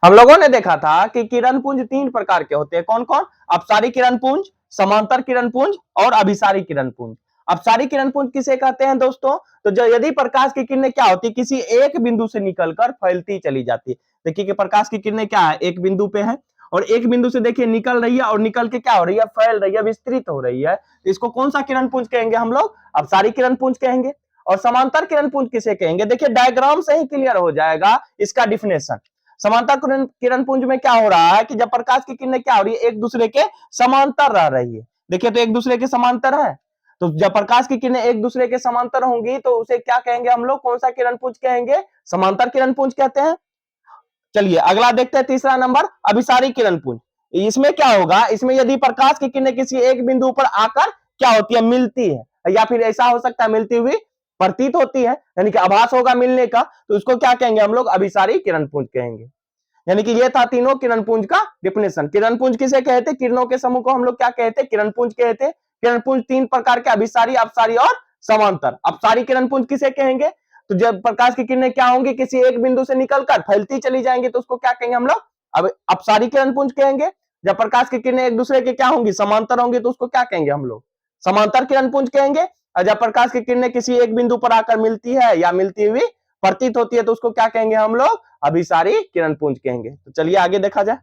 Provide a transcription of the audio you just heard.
हम लोगों ने देखा था कि किरण पुंज तीन प्रकार के होते हैं। कौन कौन? अपसारी किरण पुंज, समांतर किरण पुंज और अभिसारी किरण पुंज। अपसारी किरण पुंज किसे कहते हैं दोस्तों? तो जो यदि प्रकाश की किरणें क्या होती है, किसी एक बिंदु से निकलकर फैलती चली जाती है। देखिए कि प्रकाश की किरणें क्या है, एक बिंदु पे है और एक बिंदु से देखिए निकल रही है और निकल के क्या हो रही है, फैल रही है, विस्तृत हो रही है। तो इसको कौन सा किरण पुंज कहेंगे हम लोग? अपसारी किरण पुंज कहेंगे। और समांतर किरण पुंज किसे कहेंगे? देखिए डायग्राम से ही क्लियर हो जाएगा इसका डिफिनेशन। समांतर किरण पुंज में क्या हो रहा है कि जब प्रकाश की किरणें क्या हो रही है, एक दूसरे के समांतर रह रही है। देखिए तो एक दूसरे के समांतर है, तो जब प्रकाश की किरणें एक दूसरे के समांतर होंगी तो उसे क्या कहेंगे हम लोग? कौन सा किरण पुंज कहेंगे? समांतर किरण पुंज कहते हैं। चलिए अगला देखते हैं, तीसरा नंबर अभिसारी किरण पुंज। इसमें क्या होगा, इसमें यदि प्रकाश की किरणें किसी एक बिंदु पर आकर क्या होती है, मिलती है, या फिर ऐसा हो सकता है मिलती हुई प्रतीत होती है, यानी कि आभास होगा मिलने का, तो उसको क्या कहेंगे हम लोग? अभिसारी किरण पुंज कहेंगे। यानी कि ये था तीनों किरण पुंज का डिफिनेशन। किरण पुंज किसे कहते? किरणों के समूह को हम लोग क्या कहते? किरण पुंज कहते। किरण पुंज तीन प्रकार के, अभिसारी, अपसारी और समांतर। अपसारी किरण पुंज किसे कहेंगे? तो जब प्रकाश की किरणें क्या होंगी, किसी एक बिंदु से निकलकर फैलती चली जाएंगी तो उसको क्या कहेंगे हम लोग? अब अपसारी किरण पुंज कहेंगे। जब प्रकाश की किरणें एक दूसरे के क्या होंगी, समांतर होंगी, तो उसको क्या कहेंगे हम लोग? समांतर किरण पुंज कहेंगे। और जब प्रकाश की किरणें किसी एक बिंदु पर आकर मिलती है या मिलती हुई प्रतीत होती है तो उसको क्या कहेंगे हम लोग? अभिसारी किरण पुंज कहेंगे। तो चलिए आगे देखा जाए।